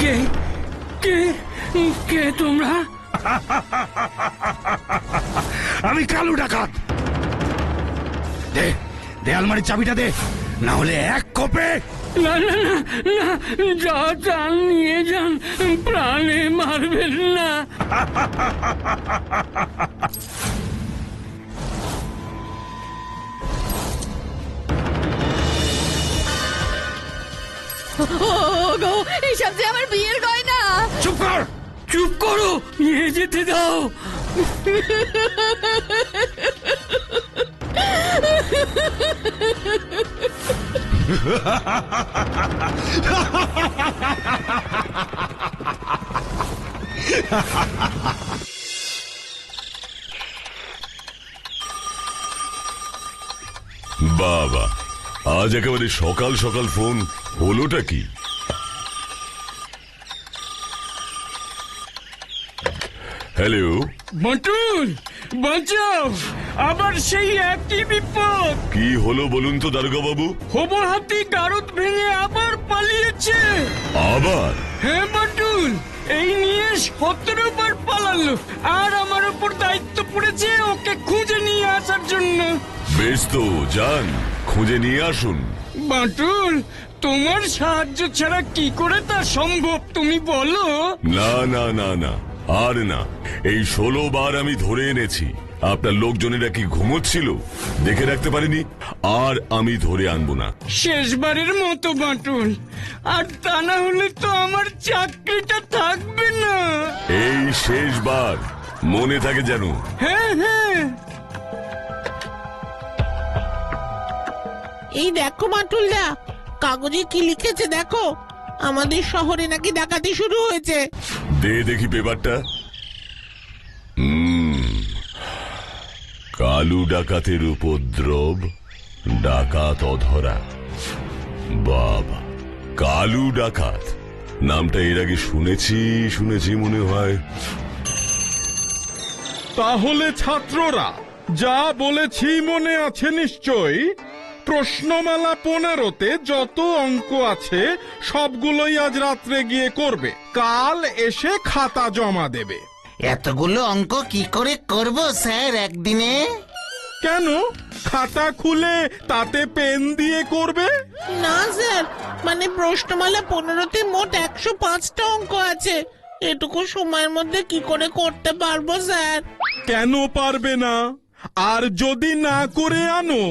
কে কে কে তোমরা? আমি কালু ডাকাত। দে দে আলমারির চাবিটা দে, না হলে এক কোপে। না না না না, যা চান নিয়ে যান, প্রাণে মারবেন না। ওগো, এইসব যে আমার বিয়ের গয়না। চুপ কর। চুপ করো, নিয়ে যেতে দাও। বাবা, আজ একেবারে সকাল সকাল ফোন, হলোটা কি? হ্যালো, বটুল, বাঁচাও, আবার সেই একই বিপদ। কি হলো বলুন তো দারোগা বাবু? হবো হাতি গারদ ভেঙে আবার পালিয়েছে। আবার? হ্যাঁ বটুল, এই নিয়ে 17 বার পালালো, আর আমার উপর দায়িত্ব পড়েছে ওকে খুঁজে নিয়ে আসার জন্য। বেশ তো, যান খুঁজে নিয়ে আসুন। বাটুল, তোমার সাহায্য ছাড়া কি করে তা সম্ভব তুমি বলো? না না না না, আর না। এই 16 বার আমি ধরে এনেছি। আপনার লোকজনেরা কি ঘুমোচ্ছিল? দেখে রাখতে পারিনি, আর আমি ধরে আনবো না। শেষবারের মতো বাটুল, আর তা না হলে তো আমার চাকরিটা থাকবে না। এই শেষবার, মনে থাকে যেন। হ্যাঁ হ্যাঁ। এই দেখো মাটুলদা, কাগজে কি লিখেছে দেখো। আমাদের শহরে নাকি ডাকাতি শুরু হয়েছে। দে দেখি পেপারটা। কালু ডাকাতের উপদ্রব, ডাকাত অধরা। বাবা, কালু ডাকাত নামটা এর আগে শুনেছি মনে হয়। তাহলে ছাত্ররা, যা বলেছি মনে আছে নিশ্চয়ই? প্রশ্নমালা 15-তে যত অঙ্ক আছে সবগুলোই আজ রাত্রে গিয়ে করবে, কাল এসে খাতা জমা দেবে। এতগুলো অঙ্ক কি করে করব স্যার একদিনে? কেন, খাতা খুলে তাতে পেন দিয়ে করবে? না স্যার, মানে প্রশ্নমালা 15-তে মোট 105টা অঙ্ক আছে। এটুকু সময়ের মধ্যে কি করে করতে পারবো স্যার? কেন পারবে না? আর যদি না করে আনো,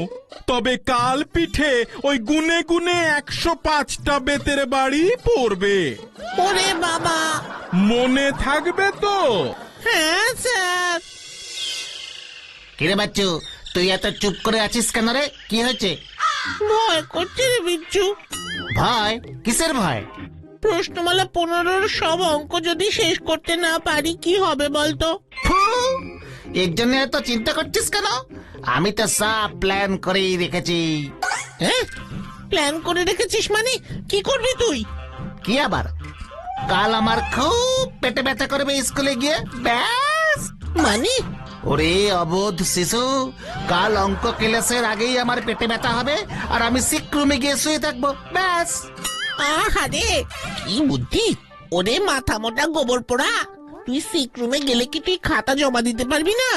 তবে কাল পিঠে ওই গুনে গুনে 105টা বেতের বাড়ি পড়বে। ওরে বাবা! মনে থাকবে তো? হ্যাঁ স্যার। কিরে বাচ্চু, তুই এত চুপ করে আছিস কেন রে? কি হয়েছে? ভয় করছে রে বিচ্ছু। ভয়? কিসের ভয়? প্রশ্নমালা 15-র সব অঙ্ক যদি শেষ করতে না পারি কি হবে বলতো? ফু, এর জন্য এত চিন্তা করছিস কেন? আমি তো সব প্ল্যান করেই রেখেছি। হ্যাঁ, প্ল্যান করে রেখেছিস মানে? কি করবি তুই? কি আবার? কাল আমার খুব পেটে ব্যথা করবে স্কুলে গিয়ে, ব্যাস। মানে? ওরে অবোধ শিশু, কাল অঙ্ক ক্লাসের আগেই আমার পেটে ব্যথা হবে, আর আমি সিক রুমে গিয়ে শুয়ে থাকবো, ব্যাস। আহারে, কি বুদ্ধি! ওরে মাথা মোটা গোবর পোড়া, তুই সিক রুমে গেলে কি তুই খাতা জমা দিতে পারবি না?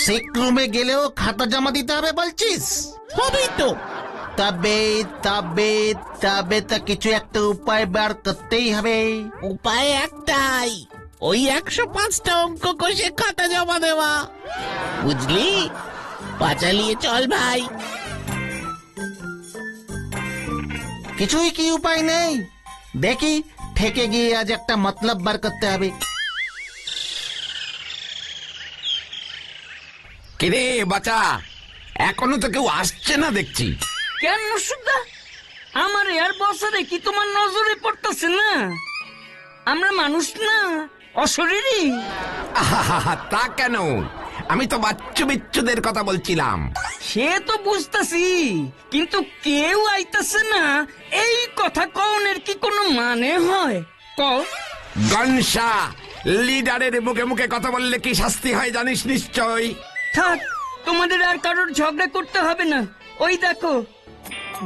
সিক রুমে গেলেও খাতা জমা দিতে হবে বলছিস? হবেই তো। তবে তবে তবে তো কিছু একটা উপায় বার করতেই হবে। উপায় একটাই, ওই 105টা অঙ্ক কষে খাতা জমা দেওয়া। বুঝলি? পাঁচালিয়ে চল ভাই। কিছুই কি উপায় নেই? দেখি, ঠেকে গিয়ে আজ একটা মতলব বার করতে হবে। কিরে বাচ্চা, এখনো তো কেউ আসছে না দেখছি। কেন সুদা, আমার এয়ার বসারে কি তোমার নজরে পড়তেছে না? আমরা মানুষ না, অশরীরী। আহা, তা কেন? আমি তো বাচ্চুদের কথা বলছিলাম। সে তো বুঝতেছি, কিন্তু কেউ আইতাছে না, এই কথা কওনের কি কোনো মানে হয়? কও। গনসা, লিডারের মুখে মুখে কথা বললে কি শাস্তি হয় জানিস নিশ্চয়। থাক, তোমাদের আর কারোর ঝগড়া করতে হবে না। ওই দেখো,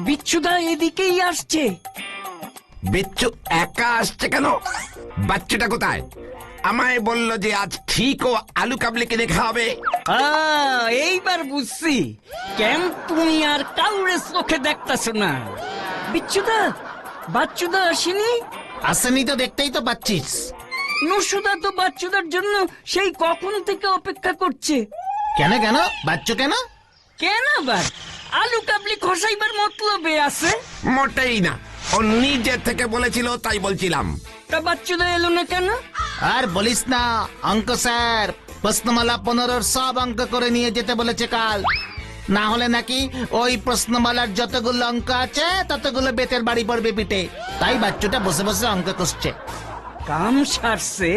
বিচ্ছুদা এদিকেই আসছে। বিচ্ছু একা আসছে কেন? বাচ্চাটা কোথায়? আমায় বলল যে আজ ঠিক ও আলু কাবলি কিনে খাওয়াবে। এইবার বুঝছি কেন তুমি আর কাউরে চোখে দেখতেছ না। বিচ্ছুদা, বাচ্চুদা আসেনি? আসেনি তো দেখতেই তো পাচ্ছিস। নসুদা তো বাচ্চুদার জন্য সেই কখন থেকে অপেক্ষা করছে। কেন কেন বাচ্চু কেন? কেন আবার? আলু কাবলি খসাইবার মতলবে আছে। মোটেই না, ও নিজে থেকে বলেছিল, তাই বলছিলাম। তা বাচ্চুদা এলো না কেন? আর বলিস না, অঙ্ক স্যার প্রশ্নমালা 15 সব অঙ্ক করে নিয়ে যেতে বলেছে কাল। না হলে নাকি ওই প্রশ্নমালার যতগুলো অঙ্ক আছে ততগুলো বেতের বাড়ি পড়বে পিঠে। তাই বাচ্চুটা বসে বসে অঙ্ক কষছে। কাম সারছে।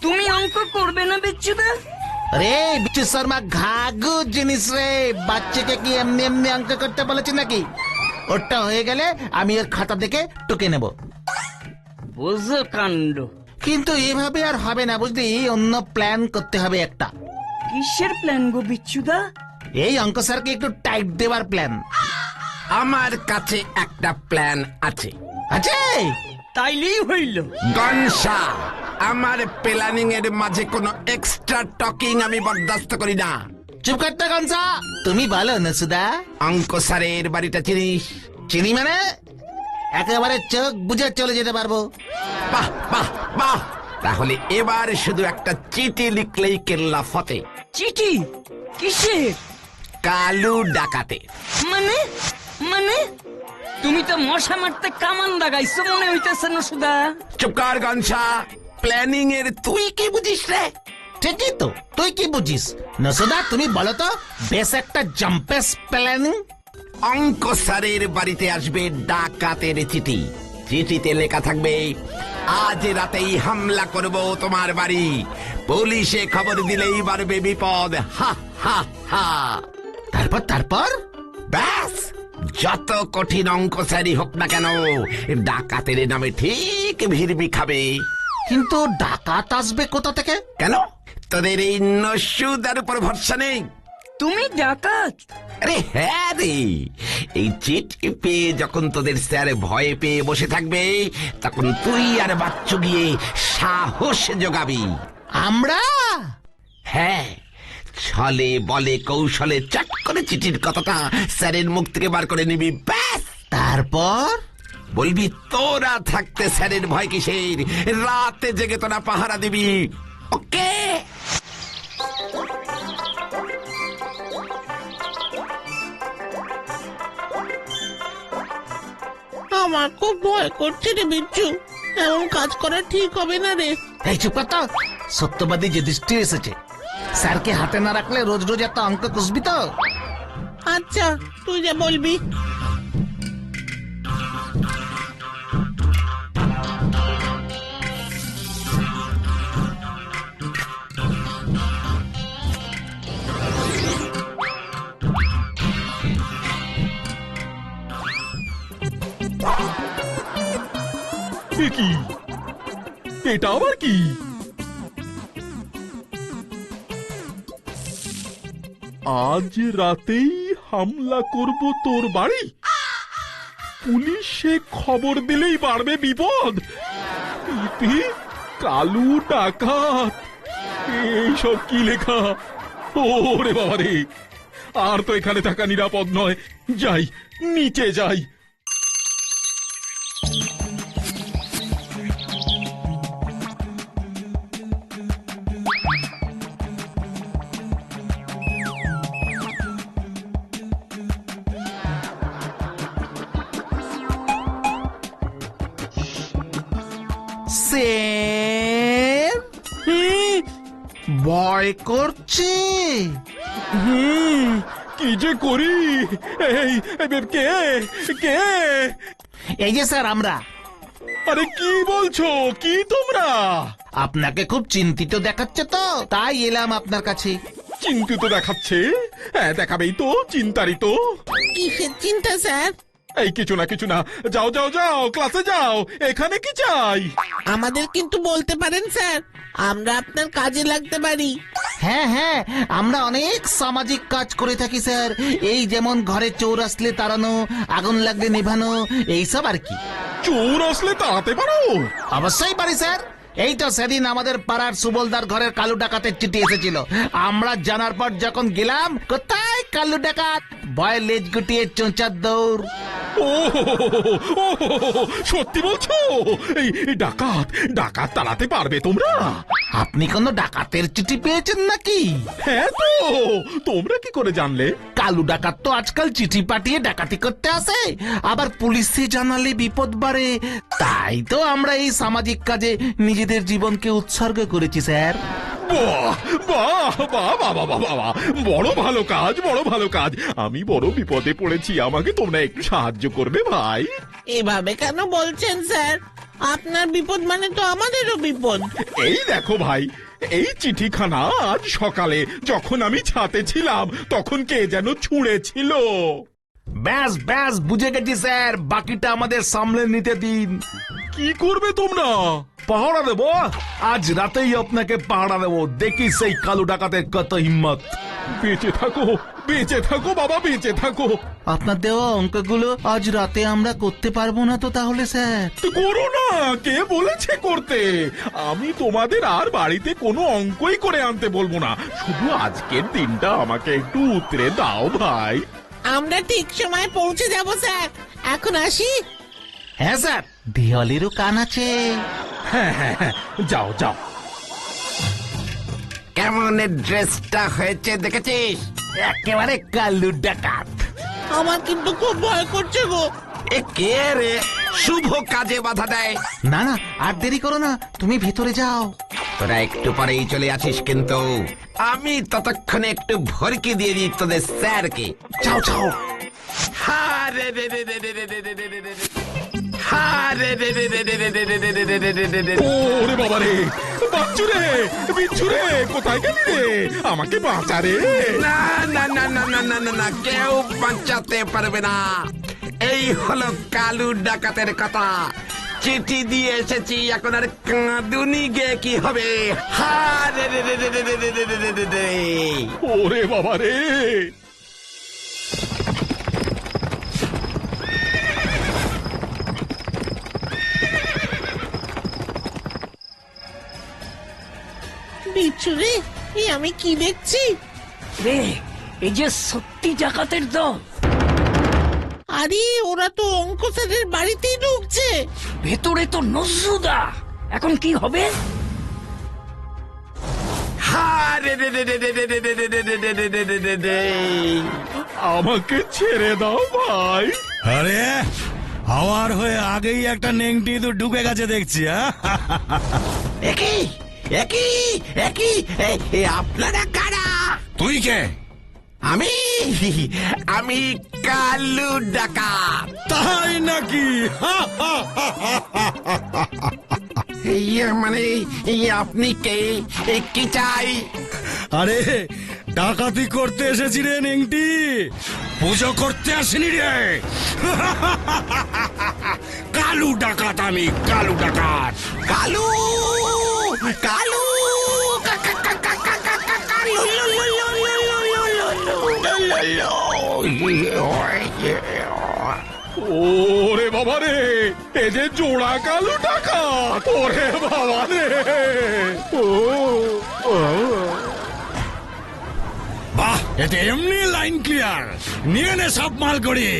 তুমি অঙ্ক করবে না বিচ্ছুদা? রে বিচ্ছু শর্মা ঘাগু জিনিস রে, বাচ্চাকে কি এমনি এমনি অঙ্ক করতে বলেছে নাকি? ওটা হয়ে গেলে আমি ওর খাতা দেখে টুকে নেব। বুঝো কাণ্ড। কিন্তু এভাবে আর হবে না বুঝলি, অন্য প্ল্যান করতে হবে একটা। কিসের প্ল্যান গো বিচ্ছুদা? এই অঙ্ক স্যারকে একটু টাইট দেওয়ার প্ল্যান আমার কাছে একটা প্ল্যান আছে। আছে। তাইলেই হইল। গনসা, আমার প্ল্যানিং এর মাঝে কোনো এক্সট্রা টকিং আমি বরদাস্ত করি না। চুপ করতে কনসা, তুমি বলো নসুদা। অঙ্ক স্যারের বাড়িটা চিনিস? চিনি মানে একেবারে চোখ বুঝে চলে যেতে পারবো। বাহ বাহ বাহ, তাহলে এবার শুধু একটা চিঠি লিখলেই কেল্লা ফতে। চিঠি? কিসের? কালু ডাকাতে। মানে মানে তুমি তো মশা মারতে কামান দাগাইছো মনে হইতেছে নসুদা। চুপ কর গনসা, প্ল্যানিং এর তুই কি বুঝিস রে? ঠিকই তো, তুই কি বুঝিস? নসুদা তুমি বলো তো, বেশ একটা জাম্পেস প্ল্যানিং। অঙ্ক স্যারের বাড়িতে আসবে ডাকাতের চিঠি। চিঠিতে লেখা থাকবে, আজ রাতেই হামলা করব তোমার বাড়ি, পুলিশে খবর দিলেই বাড়বে বিপদ। হা হা হা। তারপর তারপর ব্যাস, যত কঠিন অঙ্ক স্যারই হোক না কেন, ডাকাতের নামে ঠিক ভিড়বি খাবে। কিন্তু ডাকাত আসবে কোথা থেকে? কেন তোদের এই নসুদার উপর ভরসা নেই? তুমি ডাকাত? আরে হ্যাঁ রে, এই চিঠি পেয়ে যখন তোদের স্যার ভয়ে পেয়ে বসে থাকবে, তখন তুই আর বাচ্চু গিয়ে সাহস জোগাবি। আমরা? হ্যাঁ, ছলে বলে কৌশলে চট করে চিঠির কথাটা স্যারের মুখ থেকে বার করে নিবি। ব্যাস, তারপর বলবি তোরা থাকতে স্যারের ভয় কিসের, রাতে জেগে তোরা পাহারা দিবি। ওকে? আমার খুব ভয় করছে রে বিচ্ছু, এমন কাজ করা ঠিক হবে না রে। এই চুপ কর তো, সত্যবাদী যুধিষ্ঠির এসেছে। স্যারকে হাতে না রাখলে রোজ রোজ এত অঙ্ক কষবি তো। আচ্ছা, তুই যা বলবি। এ কি? এটা আবার কি? আজ রাতেই হামলা করব তোর বাড়ি, পুলিশে খবর দিলেই বাড়বে বিপদ। ইতি কালু ডাকাত, এইসব কি লেখা? ওরে বাবা রে, আর তো এখানে থাকা নিরাপদ নয়। যাই, নিচে যাই। স্যার ভয় করছে। কি যে করি? এই কে কে? এই যে স্যার আমরা। আরে কি বলছো? কি তোমরা? আপনাকে খুব চিন্তিত দেখাচ্ছে তো, তাই এলাম আপনার কাছে। চিন্তিত দেখাচ্ছে? হ্যাঁ, দেখাবেই তো, চিন্তারই তো। কিসের চিন্তা স্যার? এই কিছু না যাও যাও যাও ক্লাসে যাও, এখানে কি চাই? আমাদের কিন্তু বলতে পারেন স্যার, আমরা আপনার কাজে লাগতে পারি। হ্যাঁ হ্যাঁ, আমরা অনেক সামাজিক কাজ করে থাকি স্যার। এই যেমন ঘরে চোর আসলে তাড়ানো, আগুন লাগলে নেভানো, এইসব আর কি। চোর আসলে তাড়াতে পারো? অবশ্যই পারি স্যার। এই তো সেদিন আমাদের পাড়ার সুবলদার ঘরের কালু ডাকাতের চিঠি এসেছিল। আমরা জানার পর যখন গেলাম, কোথায় কালু ডাকাত, ভয়ে লেজ গুটিয়ে চোঁচার দৌড়। ও সত্যি বলছো? এই ডাকাত তাড়াতে পারবে তোমরা? আপনি কোনো ডাকাতের চিঠি পেয়েছেন নাকি? হ্যাঁ তো, তোমরা কি করে জানলে? কালু ডাকাত তো আজকাল চিঠি পাঠিয়ে ডাকাতি করতে আসে, আবার পুলিশে জানালে বিপদ বাড়ে। তাই তো আমরা এই সামাজিক কাজে নিজেদের জীবনকে উৎসর্গ করেছি স্যার। বাহ বাহ বাহ বাহ বাহ বাহ বাহ, বড় ভালো কাজ। আমি বড় বিপদে পড়েছি, আমাকে তোমরা একটু সাহায্য করবে ভাই? এভাবে কেন বলছেন স্যার? আপনার বিপদ মানে তো আমাদেরও বিপদ। এই দেখো ভাই, এই চিঠিখানা আজ সকালে যখন আমি ছাতে ছিলাম তখন কে যেন ছুঁড়েছিল। ব্যাস ব্যাস, বুঝে গেছি স্যার, বাকিটা আমাদের সামলে নিতে দিন। কি করবে তোমরা? পাহারা দেবো, আজ রাতেই আপনাকে পাহারা দেবো। দেখি সেই কালু ডাকাতের কত হিম্মত। বেঁচে থাকো বাবা, বেঁচে থাকো। আপনার দেওয়া অঙ্কগুলো আজ রাতে আমরা করতে পারবো না তো তাহলে স্যার? তো করো না, কে বলেছে করতে? আমি তোমাদের আর বাড়িতে কোনো অঙ্কই করে আনতে বলবো না, শুধু আজকের দিনটা আমাকে একটু উতরে দাও ভাই। আমরা ঠিক সময় পৌঁছে যাব স্যার। এখন আসি। হ্যাঁ স্যার, দেওয়ালেরও কান আছে। হ্যাঁ, যাও। কেমন ড্রেসটা হয়েছে দেখেছিস? একেবারে কালু ডাকাত। আমার কিন্তু খুব ভয় করছে গো। এ কে রে, শুভ কাজে বাধা দেয়? না না, আর দেরি করো না, তুমি ভেতরে যাও। তোরা একটু পরেই চলে আসিস, কিন্তু আমি ততক্ষণে একটু ভরকি দিয়ে দিই তোদের স্যারকে। যাও। হারে রে রে রে রে রে রে রে রে রে রে। হারে রে রে রে রে রে রে রে রে রে রে রে রে রে। ওরে বাবা রে, বিচ্ছু রে, কোথায় গেলি রে? আমাকে বাঁচা রে। না না না না না না না না, কেউ বাঁচাতে পারবে না। এই হলো কালু ডাকাতের কথা। চিঠি দিয়ে এসেছি, এখন আর কাঁদুনি গে কি হবে? হারে রে রে রে রে রে রে রে রে রে রে। ওরে বাবা রে। বিচ্ছুরে, এই আমি কি দেখছি? রে, এই যে সত্যি ডাকাতের দল। আরে ওরা তো অঙ্ক স্যারের বাড়িতেই ঢুকছে। ভেতরে তো নজরুদা, এখন কি হবে? হারে রে রে রে রে রে রে রে রে রে রে রে রে রে রে রে। আমাকে ছেড়ে দাও ভাই। আরে হাওয়ার হয়ে আগেই একটা নেংটি তো ঢুকে গেছে দেখছি। একই একই একই, আপনারা কারা? তুই কে? আমি কালু ডাকাত। তাই নাকি? মানে আপনি কে, কি চাই? আরে ডাকাতি করতে এসেছি রে নেংটি, পুজো করতে আসিনি রে। কালু ডাকাত আমি, কালু ডাকাত। কালু কালু ওরে বাবা রে, এ যে জোড়া কালু ডাকাত। ওরে বাবা রে। বাহ, এতে এমনি লাইন ক্লিয়ার। নিয়ে নে সব মাল করি।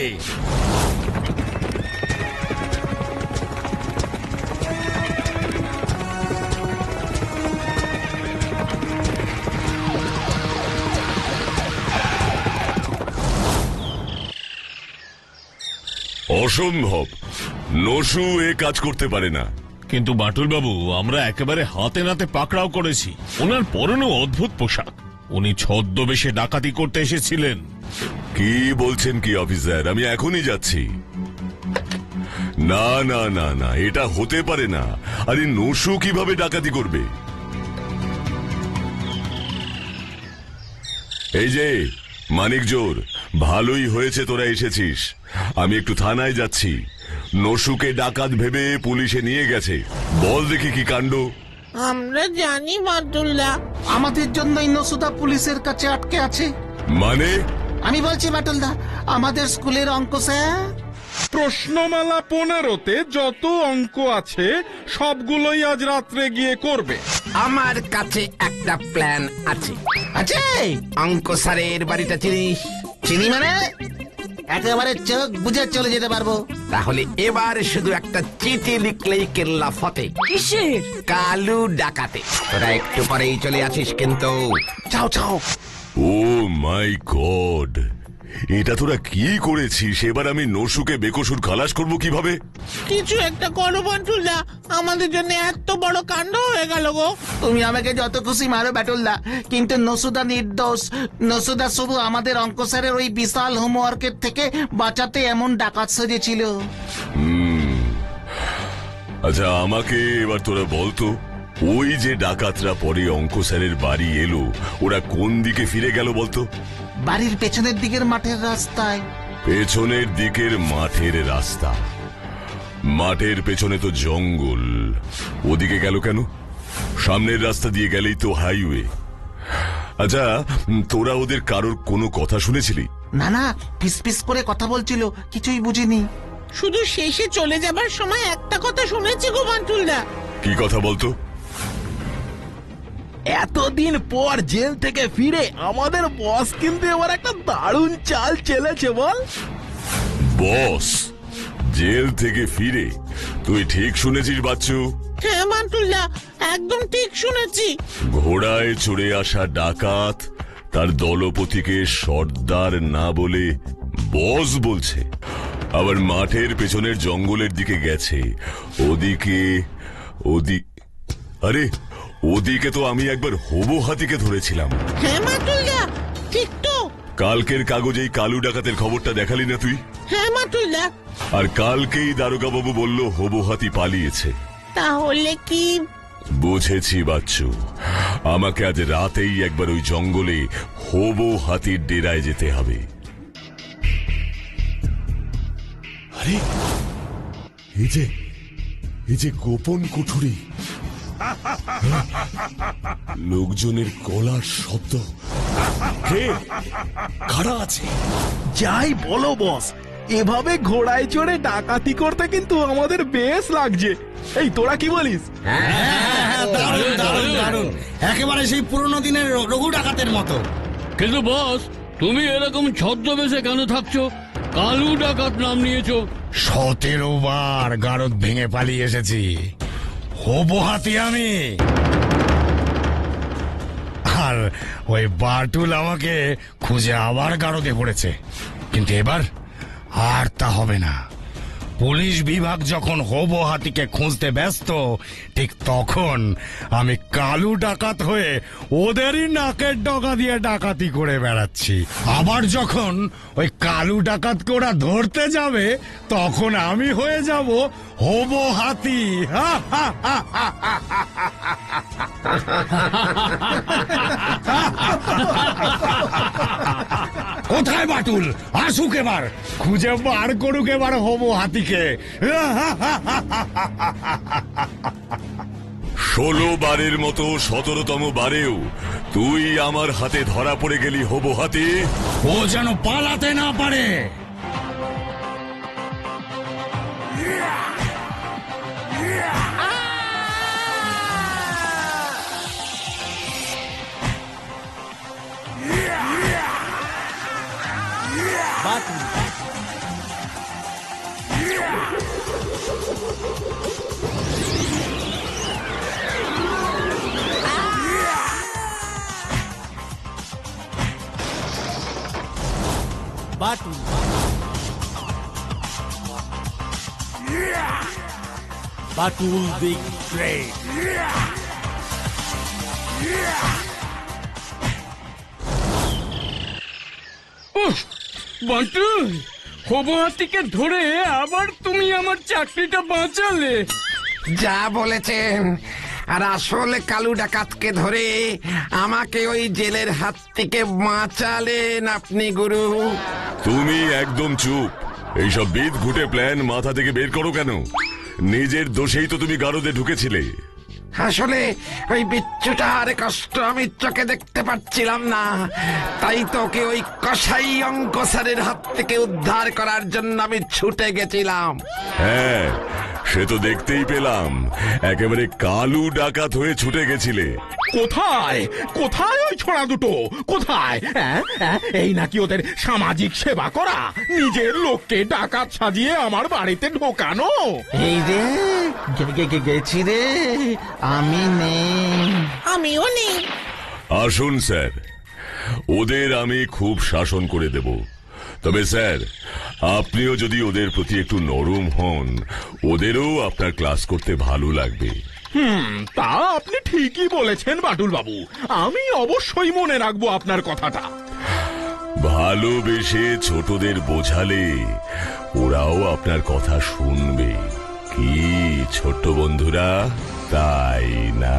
অসম্ভব, নসু এ কাজ করতে পারে না। কিন্তু বাটুল বাবু, আমরা একেবারে হাতে নাতে পাকড়াও করেছি। ওনার পরনে অদ্ভুত পোশাক, উনি ছদ্মবেশে ডাকাতি করতে এসেছিলেন। কি বলছেন কি অফিসার? আমি এখনই যাচ্ছি। না না না না, এটা হতে পারে না। আরে নসু কিভাবে ডাকাতি করবে? এই যে মানিক জোর, ভালোই হয়েছে তোরা এসেছিস। আমি একটু থানায় যাচ্ছি। নসুকে ডাকাত ভেবে পুলিশে নিয়ে গেছে। বল দেখি কি কাণ্ড। আমরা জানি বাটুলদা। আমাদের জন্যই নসুদা পুলিশের কাছে আটকে আছে। মানে? আমি বলছি বাটুলদা, আমাদের স্কুলের অঙ্ক স্যার প্রশ্নমালা 15-তে যত অঙ্ক আছে সবগুলোই আজ রাত্রে গিয়ে করবে। আমার কাছে একটা প্ল্যান আছে। আছে। অঙ্ক স্যারের বাড়িটা চিনিস? চিনি মানে একেবারে চোখ বুঝে চলে যেতে পারবো। তাহলে এবার শুধু একটা চিঠি লিখলেই কেল্লা ফতে। কিসের? কালু ডাকাতে। তোরা একটু পরেই চলে আসিস কিন্তু। চাও চাও। ও মাই গড, এটা তোরা কি করেছিস? এবার আমি নসুকে বেকসুর খালাস করব কিভাবে? কিছু একটা করো বাটুলদা, আমাদের জন্য এত বড় কাণ্ড হয়ে গেল গো। তুমি আমাকে যত খুশি মারো ব্যাটুলদা, কিন্তু নসুদা নির্দোষ। নসুদা শুধু আমাদের অঙ্ক স্যারের ওই বিশাল হোমওয়ার্কের থেকে বাঁচাতে এমন ডাকাত সেজেছিল। আচ্ছা, আমাকে এবার তোরা বলতো, ওই যে ডাকাতরা পরে অঙ্ক স্যারের বাড়ি এলো, ওরা কোন দিকে ফিরে গেল বলতো? বাড়ির পেছনের দিকের মাঠের রাস্তায়। পেছনের দিকের মাঠের রাস্তা? মাঠের পেছনে তো জঙ্গল, ওদিকে গেল কেন? সামনের রাস্তা দিয়ে গেলেই তো হাইওয়ে। আচ্ছা, তোরা ওদের কারোর কোনো কথা শুনেছিলি? না না, ফিস ফিস করে কথা বলছিল, কিছুই বুঝিনি। শুধু শেষে চলে যাবার সময় একটা কথা শুনেছি গো বাটুলদা। কি কথা বলতো? এতদিন পর জেল থেকে ফিরে আমাদের বস কিন্তু এবার একটা দারুণ চাল চেলেছে বল। বস জেল থেকে ফিরে? তুই ঠিক শুনেছিস বাচ্চু। হ্যাঁ বাটুলদা, একদম ঠিক শুনেছি। ঘোড়ায় চড়ে আসা ডাকাত তার দলপতিকে সর্দার না বলে বস বলছে। আবার মাঠের পেছনের জঙ্গলের দিকে গেছে। আরে ওদিকে তো আমি একবার হবু হাতিকে ধরেছিলাম। হ্যাঁ বাটুলদা, ঠিক তো। কালকের কাগজেই কালু ডাকাতের খবরটা দেখালি না তুই? হ্যাঁ বাটুলদা। আর কালকেই দারোগা বাবু বলল হবু হাতি পালিয়েছে। তাহলে কি? বুঝেছি বাচ্চু, আমাকে আজ রাতেই একবার ওই জঙ্গলে হবু হাতির ডেরায় যেতে হবে। আরে এই যে গোপন কুঠুরি, লোকজনের গলার শব্দ। কে খাড়া আছে? যাই বলো বস, এভাবে ঘোড়ায় চড়ে ডাকাতি করতে কিন্তু আমাদের বেশ লাগছে। এই তোরা কি বলিস? দারুণ দারুণ দারুণ, একেবারে সেই পুরনো দিনের রঘু ডাকাতের মতো। কিন্তু বস, তুমি এরকম ছদ্মবেশে কেন থাকছো? কালু ডাকাত নাম নিয়েছো। 17 বার গারদ ভেঙে পালিয়ে এসেছি, হবু হাতি আমি। আর ওই বাটুল আমাকে খুঁজে আবার গারদে পড়েছে, কিন্তু এবার আর তা হবে না। পুলিশ বিভাগ যখন হবু হাতিকে খুঁজতে ব্যস্ত, ঠিক তখন আমি কালু ডাকাত হয়ে ওদেরই নাকের ডগা দিয়ে ডাকাতি করে বেড়াচ্ছি। আবার যখন ওই কালু ডাকাতকে ওরা ধরতে যাবে, তখন আমি হয়ে যাব হবু হাতি। কোথায় বাটুল? আসুক এবার, খুঁজে বার করুক এবার হবু হাতিকে। 16 বারের মতো 17তম বারেও তুই আমার হাতে ধরা পড়ে গেলি হবু হাতি। ও যেন পালাতে না পারে। Batul Batul big great. বন্টু, হবু হাতিকে ধরে আবার তুমি আমার চাকরিটা বাঁচালে। যা বলেছেন, আর আসলে কালু ডাকাতকে ধরে আমাকে ওই জেলের হাত থেকে বাঁচালেন আপনি গুরু। তুমি একদম চুপ। এইসব বিদ ঘুটে প্ল্যান মাথা থেকে বের করো কেন? নিজের দোষেই তো তুমি গারদে ঢুকেছিলে। আসলে ওই বিচ্ছুটার কষ্ট আমি চোখে দেখতে পাচ্ছিলাম না, তাই তোকে ওই কসাই অঙ্ক স্যারের হাত থেকে উদ্ধার করার জন্য আমি ছুটে গেছিলাম। হ্যাঁ, সে তো দেখতেই পেলাম, একেবারে কালু ডাকাত হয়ে ছুটে গেছিলে। কোথায় কোথায় ওই ছোড়া দুটো? কোথায়? এই নাকি ওদের সামাজিক সেবা করা, নিজের লোককে ডাকাত সাজিয়ে আমার বাড়িতে ঢোকানো? এই রে গেছি রে, আমি নেই। আমিও নেই। আসুন স্যার, ওদের আমি খুব শাসন করে দেব। তবে স্যার, আপনিও যদি ওদের প্রতি একটু নরম হন, ওদেরও আপনার ক্লাস করতে ভালো লাগবে। তা আপনি ঠিকই বলেছেন বাটুল বাবু, আমি অবশ্যই মনে রাখবো আপনার কথাটা। ভালোবেসে ছোটদের বোঝালে ওরাও আপনার কথা শুনবে। কি ছোট্ট বন্ধুরা, তাই না?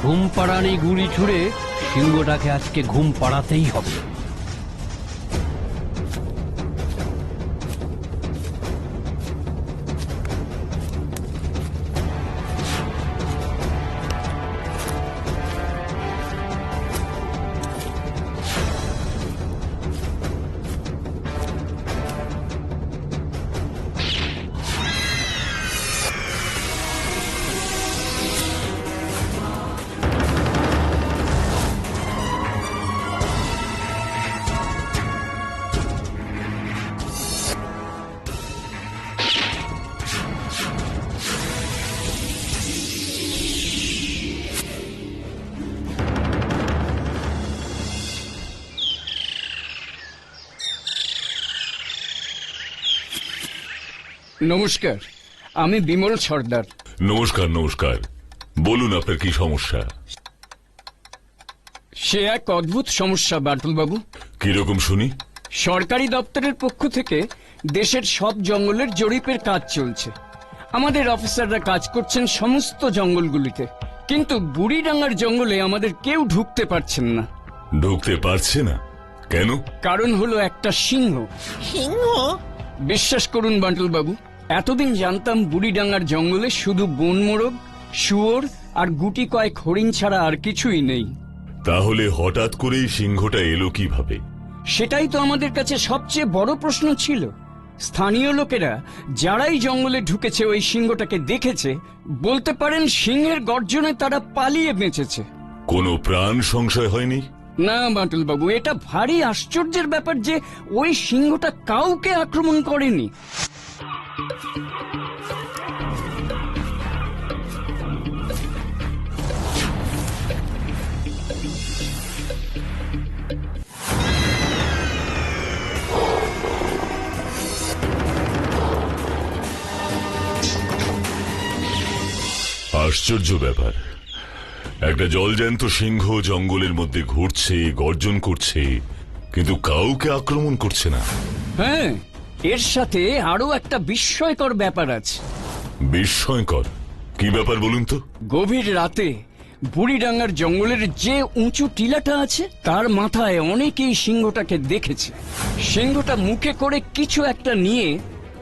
ঘুম পাড়ানি গুড়ি ছুঁড়ে সিংহটাকে আজকে ঘুম পাড়াতেই হবে। নমস্কার, আমি বিমল সর্দার। নমস্কার। নমস্কার, বলুন আপনার কি সমস্যা? সে এক অদ্ভুত সমস্যা বাটুল বাবু। কিরকম শুনি? সরকারি দপ্তরের পক্ষ থেকে দেশের সব জঙ্গলের জরিপের কাজ চলছে। আমাদের অফিসাররা কাজ করছেন সমস্ত জঙ্গলগুলিতে, কিন্তু বুড়িডাঙ্গার জঙ্গলে আমাদের কেউ ঢুকতে পারছেন না। ঢুকতে পারছে না কেন? কারণ হলো একটা সিংহ। সিংহ? বিশ্বাস করুন বাটুল বাবু, এতদিন জানতাম বুড়িডাঙ্গার জঙ্গলে শুধু বনমোরগ, শুয়োর আর গুটি কয়েক হরিণ ছাড়া আর কিছুই নেই। তাহলে হঠাৎ করেই সিংহটা এলো কিভাবে? সেটাই তো আমাদের কাছে সবচেয়ে বড় প্রশ্ন ছিল। স্থানীয় লোকেরা যারাই জঙ্গলে ঢুকেছে ওই সিংহটাকে দেখেছে, বলতে পারেন সিংহের গর্জনে তারা পালিয়ে বেঁচেছে। কোনো প্রাণ সংশয় হয়নি? না বাটুল বাবু, এটা ভারী আশ্চর্যের ব্যাপার যে ওই সিংহটা কাউকে আক্রমণ করেনি। আশ্চর্য ব্যাপার, একটা জলজ্যান্ত সিংহ জঙ্গলের মধ্যে ঘুরছে, গর্জন করছে, কিন্তু কাউকে আক্রমণ করছে না। হ্যাঁ, এর সাথে আরো একটা বিস্ময়কর ব্যাপার আছে। বিস্ময়কর? কি ব্যাপার বলুন তো? গভীর রাতে বুড়িডাঙ্গার জঙ্গলের যে উঁচু টিলাটা আছে তার মাথায় অনেকেই সিংহটাকে দেখেছে। সিংহটা মুখে করে কিছু একটা নিয়ে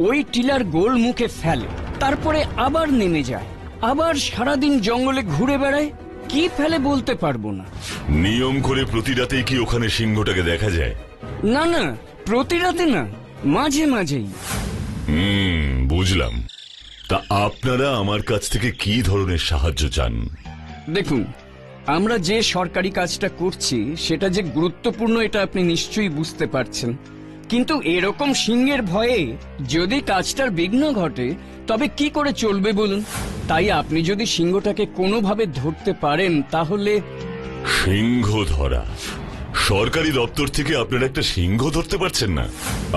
ওই টিলার গোল মুখে ফেলে, তারপরে আবার নেমে যায়, আবার সারাদিন জঙ্গলে ঘুরে বেড়ায়। কি ফেলে বলতে পারবো না। নিয়ম করে প্রতি রাতেই কি ওখানে সিংহটাকে দেখা যায়? না না, প্রতি রাতে না, মাঝে মাঝেই। বুঝলাম। তা আপনারা আমার কাছ থেকে কি ধরনের সাহায্য চান? দেখুন, আমরা যে সরকারি কাজটা করছি সেটা যে গুরুত্বপূর্ণ এটা আপনি নিশ্চয়ই বুঝতে পারছেন, কিন্তু এরকম সিংহের ভয়ে যদি কাজটার বিঘ্ন ঘটে তবে কি করে চলবে বলুন? তাই আপনি যদি সিংহটাকে কোনোভাবে ধরতে পারেন তাহলে। সিংহ ধরা? সরকারি দপ্তর থেকে আপনারা একটা সিংহ ধরতে পারছেন না?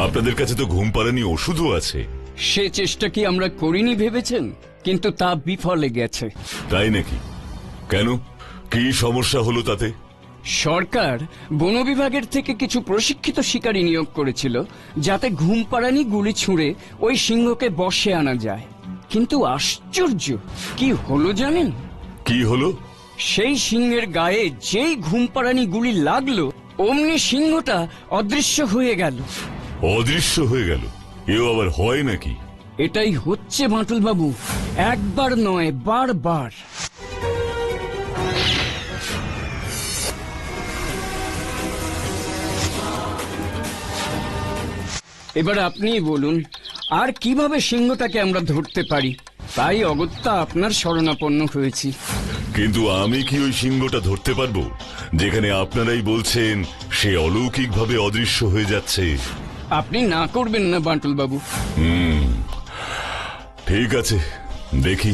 আপনাদের কাছে তো ঘুম পাড়ানি ওষুধও আছে। সে চেষ্টা কি আমরা করিনি ভেবেছেন? কিন্তু তা বিফলে গেছে। তাই নাকি? কেন, কি সমস্যা হলো তাতে? সরকার বন বিভাগের থেকে কিছু প্রশিক্ষিত শিকারী নিয়োগ করেছিল যাতে ঘুম পাড়ানি গুলি ছুঁড়ে ওই সিংহকে বশে আনা যায়। কিন্তু আশ্চর্য কি হলো জানেন? কি হলো? সেই সিংহের গায়ে যেই ঘুম পাড়ানি গুলি লাগলো অমনি সিংহটা অদৃশ্য হয়ে গেল। অদৃশ্য হয়ে গেল? এও আবার হয় নাকি? এটাই হচ্ছে বাঁটুল বাবু, একবার নয় বারবার। এবার আপনিই বলুন, আর কিভাবে সিংহটাকে আমরা ধরতে পারি? তাই অগত্যা আপনার শরণাপন্ন হয়েছি। কিন্তু আমি কি ওই সিংহটা ধরতে পারবো যেখানে আপনারাই বলছেন সে অলৌকিকভাবে অদৃশ্য হয়ে যাচ্ছে? আপনি না করবেন না বাঁটুল বাবু। ঠিক আছে, দেখি।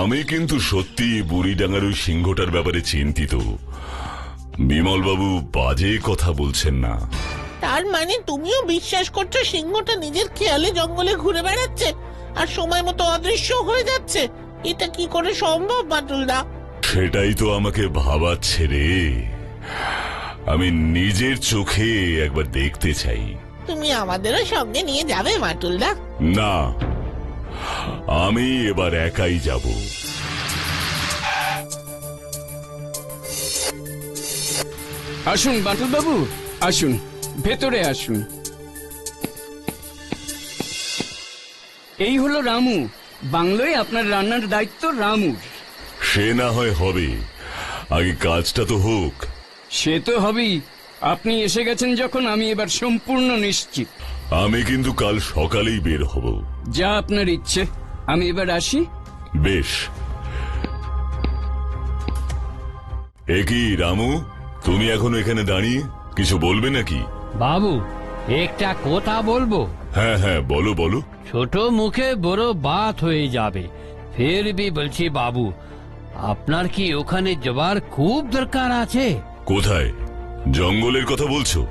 আমি কিন্তু সত্যি বুড়িডাঙ্গার ওই সিংহটার ব্যাপারে চিন্তিত। বিমল বাবু বাজে কথা বলছেন না? তার মানে তুমিও বিশ্বাস করছো সিংহটা নিজের খেয়ালে জঙ্গলে ঘুরে বেড়াচ্ছে আর সময় মতো অদৃশ্য হয়ে যাচ্ছে? এটা কি করে সম্ভব বাটুলদা? সেটাই তো আমাকে ভাবাচ্ছে রে। আমি নিজের চোখে একবার দেখতে চাই। তুমি আমাদেরও সঙ্গে নিয়ে যাবে বাটুলদা? না, আমি এবার একাই যাব। আসুন বাঁটুল বাবু, আসুন, ভেতরে আসুন। এই হলো রামু, বাংলোয় আপনার রান্নার দায়িত্ব রামুর। সে না হয় হবে, আগে কাজটা তো হোক। সে তো হবেই। আপনি এসে গেছেন যখন আমি এবার সম্পূর্ণ নিশ্চিত। আমি কিন্তু কাল সকালেই বের হব। যা আপনার ইচ্ছে। আমি এবার আসি। বেশ। এ কি রামু, তুমি এখন এখানে দাঁড়িয়ে কিছু বলবে নাকি? বাবু, একটা কথা বলবো? হ্যাঁ হ্যাঁ, বলো বলো। ছোট মুখে বড় বাত হয়ে যাবে, ফের বি বলছি বাবু, আপনার কি ওখানে যাবার খুব দরকার আছে? কোথায়? জঙ্গলের কথা বলছো?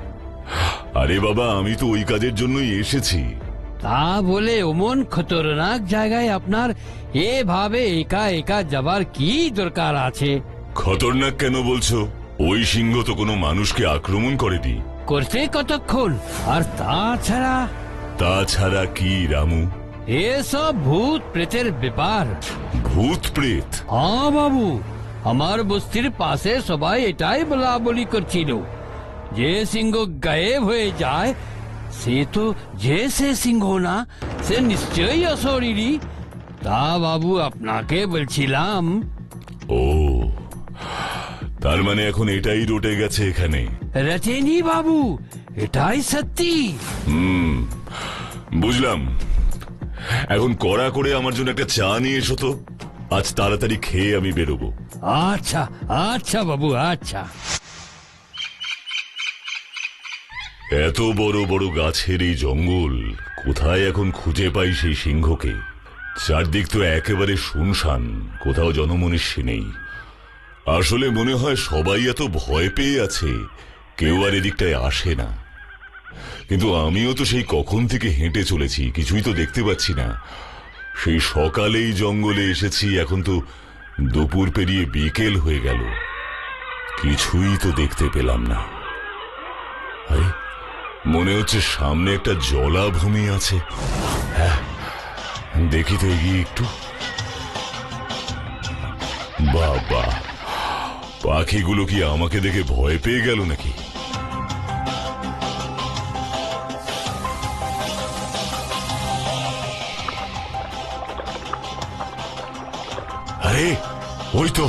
আরে বাবা, আমি তো ওই কাজের জন্যই এসেছি। তা বলে অমন খতরনাক জায়গায় আপনার এভাবে একা একা যাবার কি দরকার আছে? খতরনাক কেন বলছো? ওই সিংহ তো কোনো মানুষকে আক্রমণ করেনি। করছে কতক্ষণ? আর তাছাড়া? তাছাড়া কি রামু? এসব ভূত প্রেতের ব্যাপার। ভূত প্রেত? হ্যাঁ বাবু, আমার বস্তির পাশে সবাই এটাই বলা বলি করছিল, যে সিংহ গায়েব হয়ে যায় সে তো যে সে সিংহ না, সে নিশ্চয়ই অশরীরী। তা বাবু আপনাকে বলছিলাম। ও, তার মানে এখন এটাই রটে গেছে এখানে? রটেনি বাবু, এটাই সত্যি। বুঝলাম। এখন কড়া করে আমার জন্য একটা চা নিয়ে এসো তো, আজ তাড়াতাড়ি খেয়ে আমি বেরোবো। আচ্ছা আচ্ছা বাবু, আচ্ছা। এত বড় বড় গাছের এই জঙ্গল, কোথায় এখন খুঁজে পাই সেই সিংহকে? চারদিক তো একেবারে শুনশান, কোথাও জনমনুষ্য নেই। আসলে মনে হয় সবাই এত ভয় পেয়ে আছে, কেউ আর এদিকটায় আসে না। কিন্তু আমিও তো সেই কখন থেকে হেঁটে চলেছি, কিছুই তো দেখতে পাচ্ছি না। সেই সকালেই জঙ্গলে এসেছি, এখন তো দুপুর পেরিয়ে বিকেল হয়ে গেল, কিছুই তো দেখতে পেলাম না। আরে, মনে হচ্ছে সামনে একটা জলাভূমি আছে। হ্যাঁ, দেখি তো এগিয়ে একটু। বাবা, পাখিগুলো কি আমাকে দেখে ভয় পেয়ে গেল নাকি? আরে, ওই তো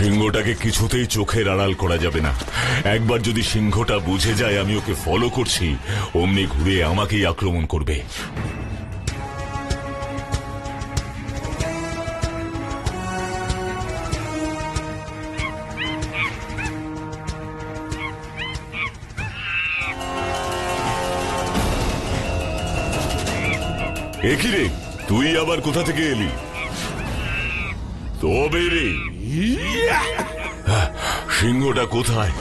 সিংহটাকে কিছুতেই চোখের আড়াল করা যাবে না। একবার যদি সিংহটা বুঝে যায় আমি ওকে ফলো করছি, অমনি ঘুরে আমাকেই আক্রমণ করবে। একই রে, তুই আবার কোথা থেকে এলি? তবে রে, সিংহটা কোথায়?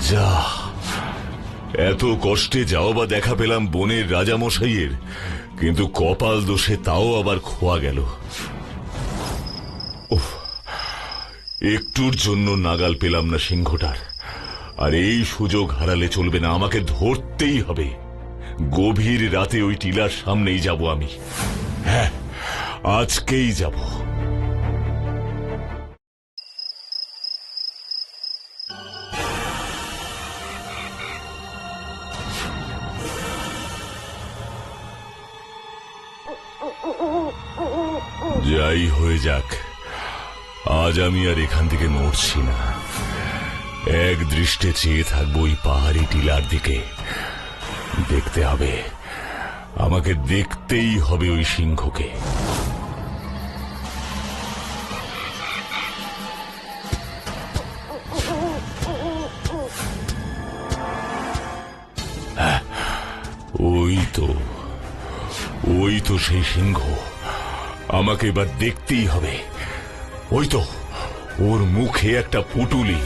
যা, এত কষ্টে যাও বা দেখা পেলাম বনের রাজামশাইয়ের, কিন্তু কপাল দোষে তাও আবার খোয়া গেল। উফ, একটুর জন্য নাগাল পেলাম না সিংহটার। আর এই সুযোগ হারালে চলবে না, আমাকে ধরতেই হবে। গভীর রাতে ওই টিলার সামনেই যাব আমি। হ্যাঁ, আজকেই যাব। যাই হয়ে যাক, আজ আমি আর এখান থেকে নড়ছি না। এক দৃষ্টে চেয়ে থাকবো ওই পাহাড়ি টিলার দিকে। দেখতে হবে, আমাকে দেখতেই হবে ওই সিংহকে। ওই তো সেই সিংহ, আমাকে এবার দেখতেই হবে। ওই তো, ওর মুখে একটা পুটুলি।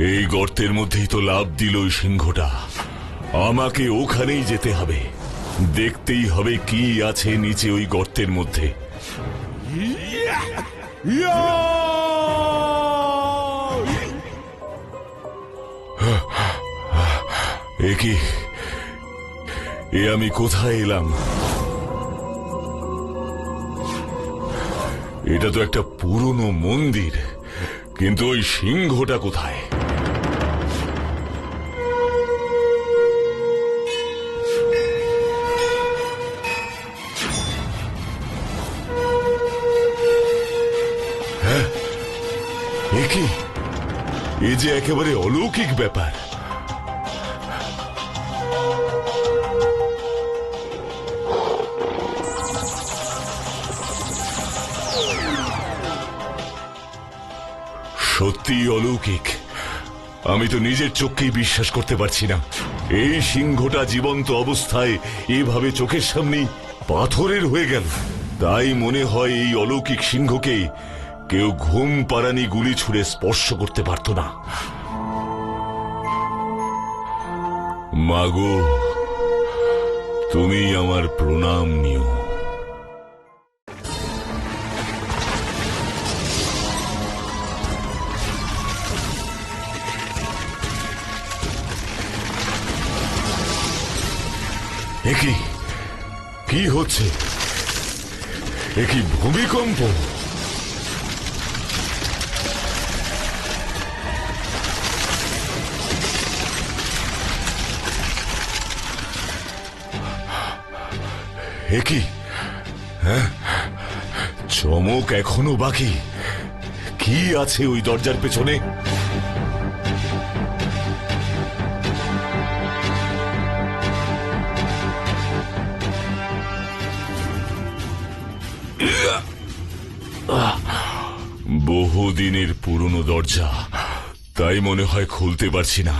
এই গর্তের মধ্যেই তো লাফ দিল ওই সিংহটা। আমাকে ওখানেই যেতে হবে, দেখতেই হবে কি আছে নিচে ওই গর্তের মধ্যে। এ আমি কোথায় এলাম? এটা তো একটা পুরনো মন্দির, কিন্তু ওই সিংহটা কোথায়? হ্যাঁ, এ যে একেবারে অলৌকিক ব্যাপার। সত্যি অলৌকিক, আমি তো নিজের চোখকেই বিশ্বাস করতে পারছি না। এই সিংহটা জীবন্ত অবস্থায় এভাবে চোখের সামনেই পাথরের হয়ে গেল। তাই মনে হয় এই অলৌকিক সিংহকে কেউ ঘুম পাড়ানি গুলি ছুড়ে স্পর্শ করতে পারত না। মাগো, তুমি আমার প্রণাম নিও। কি হচ্ছে? কি ভূমিকম্প? কি? হ্যাঁ, চমক এখনো বাকি। কি আছে ওই দরজার পেছনে? বহুদিনের পুরনো দরজা, তাই মনে হয় খুলতে পারছি না।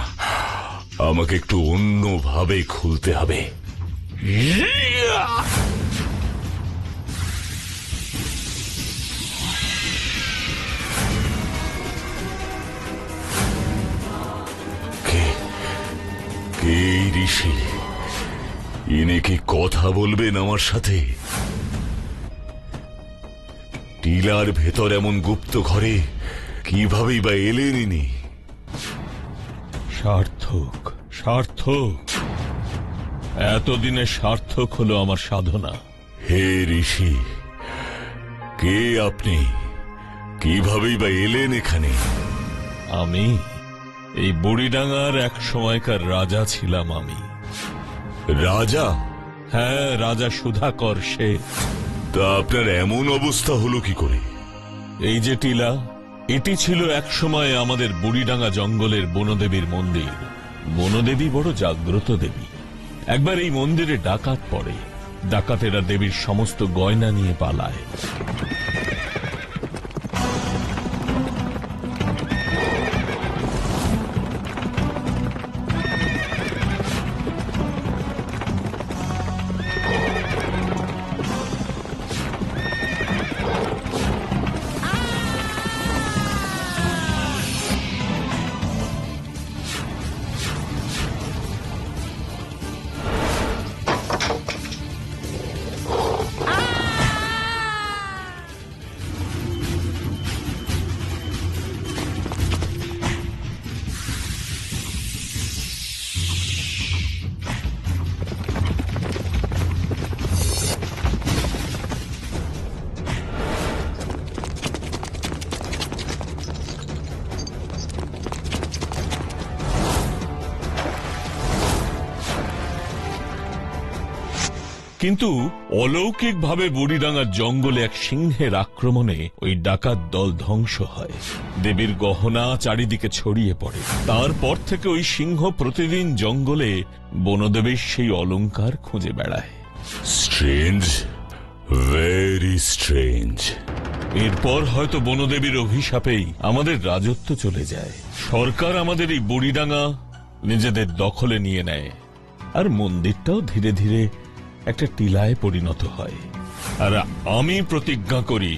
আমাকে একটু অন্যভাবে খুলতে হবে। ইনি কি কথা বলবেন আমার সাথে? টিলার ভেতর এমন গুপ্ত ঘরে কিভাবেই বা এলেন ইনি? সার্থক, সার্থক, এতদিনে সার্থক হলো আমার সাধনা। হে ঋষি, কে আপনি? কিভাবেই বা এলেন এখানে? আমি এই বুড়িডাঙ্গার এক সময়কার রাজা ছিলাম আমি। রাজা? হ্যাঁ, রাজা সুধাকর শেঠ। তা আপনার এমন অবস্থা হলো কি করে? এই যে টিলা, এটি ছিল এক সময় আমাদের বুড়িডাঙ্গা জঙ্গলের বনদেবীর মন্দির। বনদেবী বড় জাগ্রত দেবী। একবার এই মন্দিরে ডাকাত পড়ে। ডাকাতেরা দেবীর সমস্ত গয়না নিয়ে পালায়। কিন্তু অলৌকিকভাবে বুড়িডাঙ্গার জঙ্গলে এক সিংহের আক্রমণে ওই ডাকাত দল ধ্বংস হয়। দেবীর গহনা চারিদিকে ছড়িয়ে পড়ে। তারপর থেকে ওই সিংহ প্রতিদিন জঙ্গলে বনদেবীর সেই অলংকার খুঁজে বেড়ায়। Strange, very strange. এরপর হয়তো বনদেবীর অভিশাপেই আমাদের রাজত্ব চলে যায়। সরকার আমাদের এই বুড়িডাঙ্গা নিজেদের দখলে নিয়ে নেয়, আর মন্দিরটাও ধীরে ধীরে একটা টিলায় পরিণত হয়। আর আমি প্রতিজ্ঞা করি,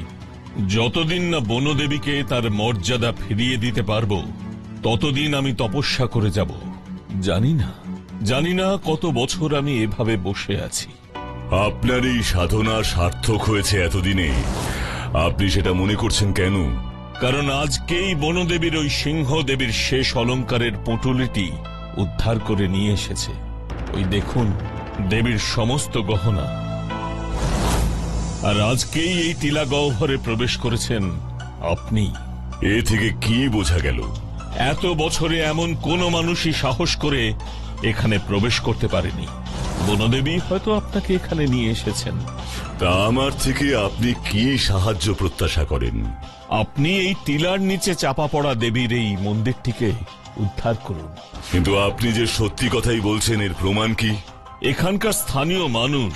যতদিন না বনদেবীকে তার মর্যাদা ফিরিয়ে দিতে পারবো, ততদিন আমি তপস্যা করে যাব। জানি না কত বছর আমি এভাবে বসে আছি। আপনার এই সাধনা সার্থক হয়েছে এতদিনে, আপনি সেটা মনে করছেন কেন? কারণ আজকেই বনদেবীর ওই সিংহ দেবীর শেষ অলংকারের পুঁটুলিটি উদ্ধার করে নিয়ে এসেছে। ওই দেখুন, দেবীর সমস্ত গহনা। আর আজকেই এই টিলা গহ্বরে প্রবেশ করেছেন আপনি। এ থেকে কি বোঝা গেল? এত বছরে এমন কোন মানুষই সাহস করে এখানে প্রবেশ করতে পারেনি। বনদেবী হয়তো আপনাকে এখানে নিয়ে এসেছেন। তা আমার থেকে আপনি কি সাহায্য প্রত্যাশা করেন? আপনি এই টিলার নিচে চাপা পড়া দেবীর এই মন্দিরটিকে উদ্ধার করুন। কিন্তু আপনি যে সত্যি কথাই বলছেন, এর প্রমাণ কি? এখানকার স্থানীয় মানুষ,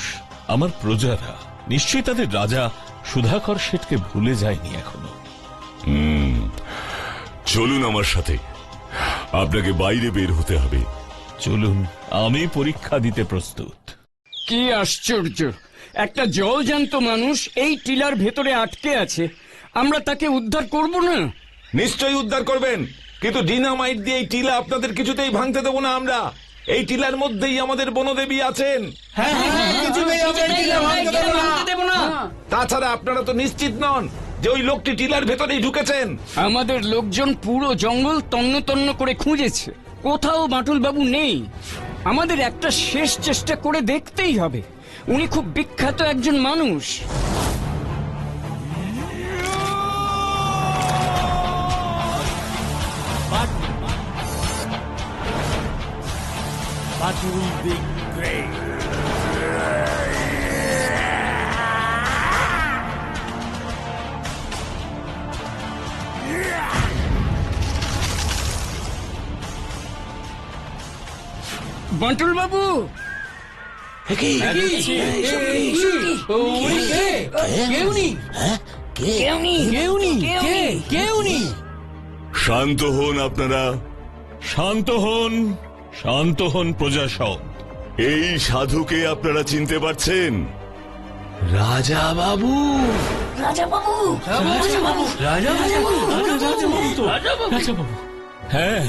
আমার প্রজারা, নিশ্চয়ই তাদের রাজা সুধাকর শেঠকে ভুলে যায়নি এখনো। চলুন আমার সাথে, আপনাকে বাইরে বের হতে হবে। চলুন, আমি পরীক্ষা দিতে প্রস্তুত। কি আশ্চর্য! একটা জলজ্যান্ত মানুষ এই টিলার ভেতরে আটকে আছে, আমরা তাকে উদ্ধার করব না? নিশ্চয়ই উদ্ধার করবেন, কিন্তু ডিনামাইট দিয়ে এই টিলা আপনাদের কিছুতেই ভাঙতে দেবো না আমরা। এই টিলার মধ্যেই আমাদের বনদেবী আছেন। তাছাড়া আপনারা তো নিশ্চিত নন যে ওই লোকটি টিলার ভেতরেই ঢুকেছেন। আমাদের লোকজন পুরো জঙ্গল তন্ন তন্ন করে খুঁজেছে, কোথাও বাটুল বাবু নেই। আমাদের একটা শেষ চেষ্টা করে দেখতেই হবে। উনি খুব বিখ্যাত একজন মানুষ। বাটুল বাবু, শান্ত হন আপনারা, শান্ত হন, শান্ত হন প্রজাসব। এই সাধুকে আপনারা চিনতে পারছেন? রাজা বাবু, হ্যাঁ,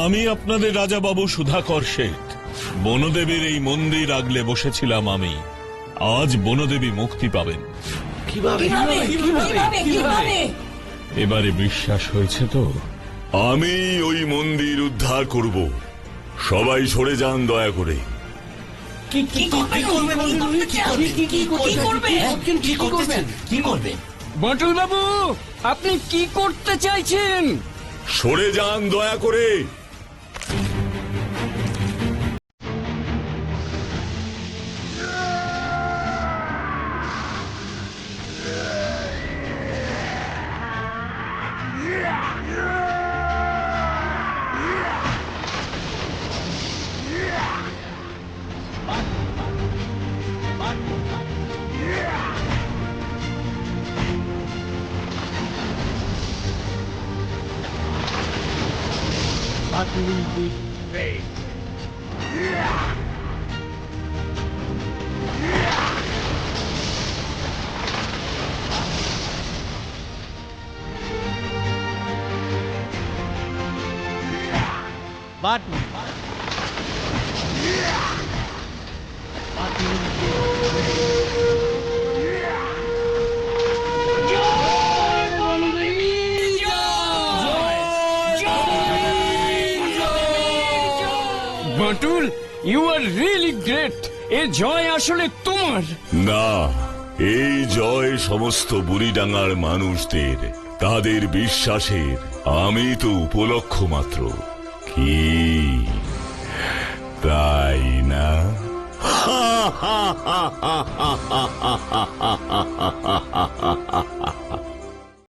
আমি আপনাদের রাজা বাবু সুধাকর শেঠ। বনদেবীর এই মন্দির আগলে বসেছিলাম আমি। আজ বনদেবী মুক্তি পাবেন। এবারে বিশ্বাস হয়েছে তো? আমি ওই মন্দির উদ্ধার করব। সবাই সরে যান দয়া করে। বাটুল বাবু, আপনি কি করতে চাইছেন? সরে যান দয়া করে। Batul, you are really great. এ জয় আসলে তোমার। না, এই জয় সমস্ত বুড়িডাঙ্গার মানুষদের, তাদের বিশ্বাসের। আমি তো উপলক্ষ মাত্র। কি তাই না?